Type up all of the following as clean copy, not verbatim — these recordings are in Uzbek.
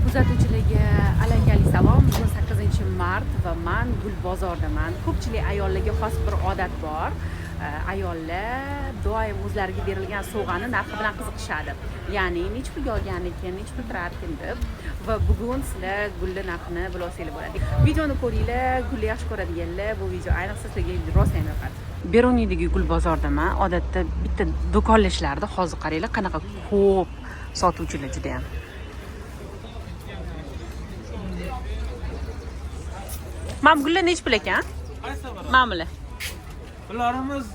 Kuzatuvchilarga alangali salom. Bugun 8-mart va men Gul bozordaman. Ko'pchilik ayollarga xos bir odat bor. Ayollar doim o'zlariga berilgan sovg'ani narxi bilan qiziqishadi. Ya'ni nech pulga olganlikin, nech pul turarkin deb. Va bugun sizlar Gulni narxini bilsanglar bo'ladi. Videoni ko'ringlar, Gulni yaxshi ko'radiganlar bu video ayniqsa sizlarga rosa yoqadi. Beronidagi Gul bozordaman. Odatda bitta do'konlar ishlardi. Hozir qaranglar qanaqa ko'p sotuvchilar juda ham. Mamgullar nech pul ekan? Mamula. Bularimiz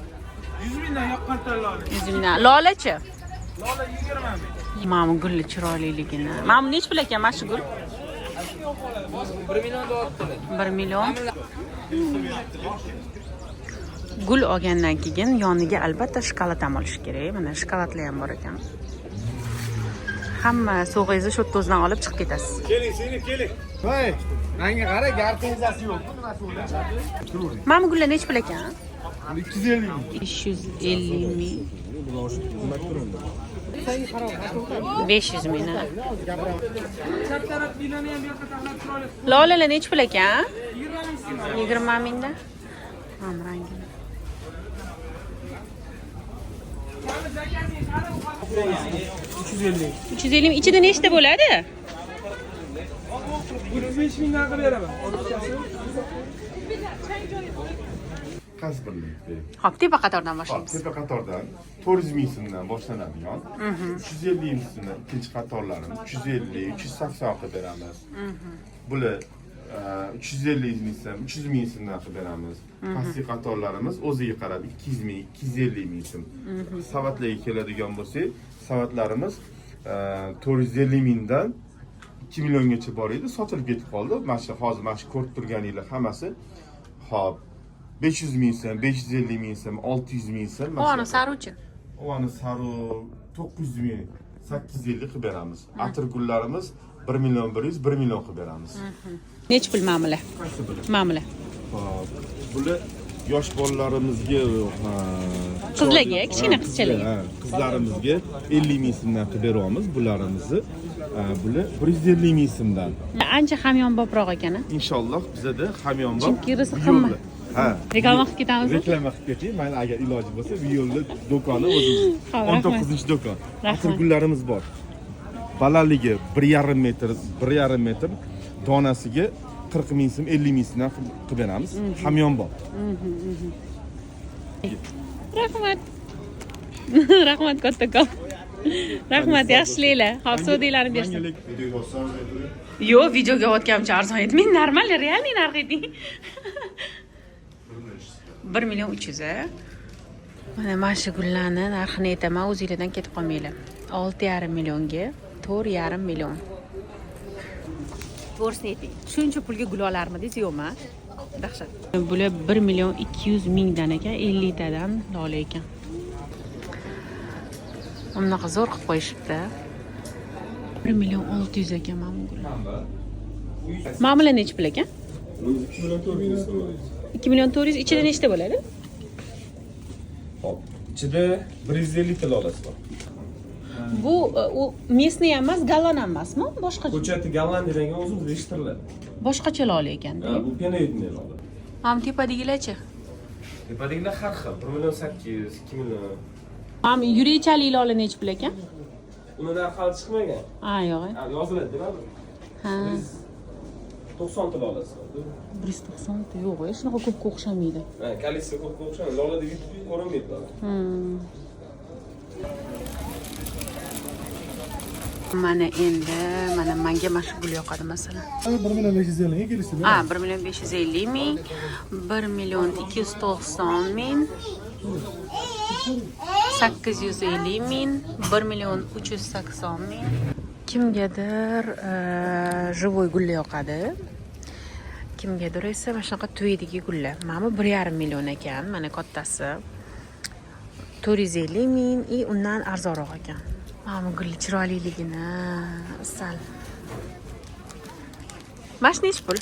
100 mingdan yoqqanlar. 100 mingdan. Lolachi? Lola 20 ming. Mamgulli chiroyliligini. Mam nech pul ekan mana shu gul? 1 million deyaptilar. 1 million. Gul olgandan keyin yoniga albatta shokolad ham olish kerak. Mana shokoladlar ham bor ekan. Hamma sovg'ingizni shu o'zdan olib chiqib ketasiz. Keling, keling. Voy, menga qara, gartenzasi yo'q. Bu nima bo'ladi? Mamgullar nech pul ekan? 250 ming. 250 ming. 500 ming. Lolalar nech pul ekan? 20 mingdan. Ham rangi. 350. 350 ming. Ichida nechta bo'ladi? 5 mingdan qilib beraman. Qaysi birlikda? Hop, tepa qatordan boshlaymiz. Tepa qatordan 400 ming so'mdan boshlanadigan 350 ming so'mdan ikkinchi qatorlarni 350, 380 qilib beramiz. Bular 350 ming so'm, 300 ming so'mdan qilib beramiz. Pastki qatorlarimiz o'ziga qarab 200 ming, 250 ming so'm. Savatlarga keladigan bo'lsak, savatlarimiz 450 mingdan 2 milliongacha bor edi, sotilib ketib qoldi. Mana hozir mana shu ko'rib turganinglar hammasi hop 500 ming so'm, 550 ming so'm, 600 ming so'm. O'g'ani saruchi. O'g'ani saru 900 ming, 850 qilib beramiz. Atirgullarimiz 1 million 100, 1 million qilib beramiz. Nech pul mamula? Qaysi biri? Mamula. Hop, bular yosh bolalarimizga, Qizlarga, kichkina qizchalarga. Qizlarimizga 50 ming so'mdan qilib beramiz bularimizni. Bular 150 ming so'mdan. Ancha hamyonbobroq ekan. Inshaalloh bizada hamyonbop. Chunki rizq qimmat. Ha. Reklama qilib ketamizmi? Reklama qilib ketaylik. Mayli, agar iloji bo'lsa, bu yo'lda do'koni o'zimiz. 19-do'kon. Atirgullarimiz bor. Balandligi 1,5 metr, 1,5 metr, donasiga 40 ming so'm, 50 ming so'mdan qilib beramiz. Hamyonbop. Rahmat. Rahmat kattakon. Rahmat, yaxshiliklar. Xo'p, sodinglarni bersin. Yo'q, videoga o'tganimcha arzon etmang, normal, realniy narx ayting. 1 million 300 a. Mana shu gullarni narxini aytaman, o'zingizlardan ketib qolmanglar. 6,5 millionga 4,5 million. To'g'risini ayting. Shuncha pulga gul olarmidingiz, yo'qmi? Dahshat. Bular 1 million 200 mingdan ekan, 50 tadan lola ekan. Unaqa zo'r qilib qo'yishibdi. 1 million 600 ekan mana bu gullar. Mamula nech pul ekan? 2 million 400. Ichida nechta bo'ladi? Hop, ichida 150 ta lolasi bor. Bu u местный emas, galon emasmi? Boshqa. Ko'chati gollandiyadan o'zimiz yetishtiriladi. Boshqacha lola ekan-da. Bu penoidniy lola. Ham tepadagilarchi? Tepadagilar har xil. 1 million 800, 2 million. Ham yurichali lola nech pul ekan? Uni narxi hali chiqmagan. Ha, yo'q. Yoziladi, deyapti. Ha. 90 ta lolasi bor. 190 ta yo'q, shunaqa ko'pga o'xshamaydi. Ha, kalisi ko'pga o'xshaydi. Lola deb ko'rinmaydi lola. Mana endi, menga mana shu gul yoqadi masalan. 1 million 550 ming kelishdi. Ha, 1 million 550 ming, 1 million 290 ming, 850 ming, 1 million 380 ming. Kimgadir живой gullar yoqadi. Kimgadir esa mana shunaqa to'ydagi gullar. Mana bu 1,5 million ekan, mana kattasi. 450 ming, undan arzonroq ekan. Mana bu gulli chiroyliligini, asal. Mana shu nech pul?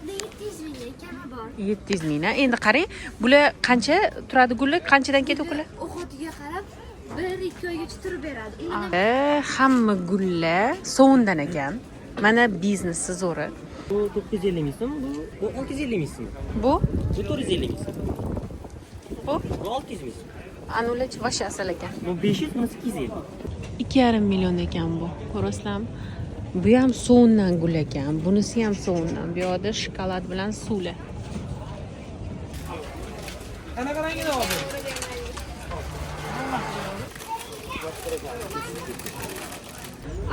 700 ming ekan bor. 700 ming. Endi qarang, bular qancha turadi gullar? Qanchadan ketadi ular? O'qotiga qarab 1-2 oygacha turib beradi. Hamma gullar sovundan ekan. Mana biznesi zo'ri. Bu 950 ming so'm, bu 650 ming so'm. Bu Bu 450 ming so'm. bu Bu 600 ming so'm. anulachi vashi asal ekan. Bu 500, bunisi 250. 2,5 million ekan bu. Ko'rasizlarmi? Bu ham sovundan gul ekan. Bunisi ham sovundan. Bu yoqda shokolad bilan suvli.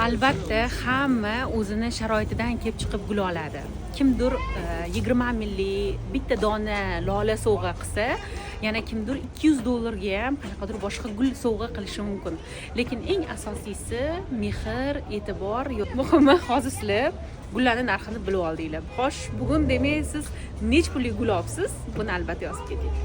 Albatta, hamma o'zini sharoitidan kelib chiqib gul oladi. Kimdir 20 millik bitta dona lola sovg'a qilsa, yana kimdir $200 ga ham qanaqadir boshqa gul sovg'a qilishi mumkin. Lekin eng asosiysi mehr, e'tibor. Muhimi hozir sizlar gullarning narxini bilib oldinglar. Xo'sh, bugun demak siz nech pullik gul olibsiz? Buni albatta yozib keting.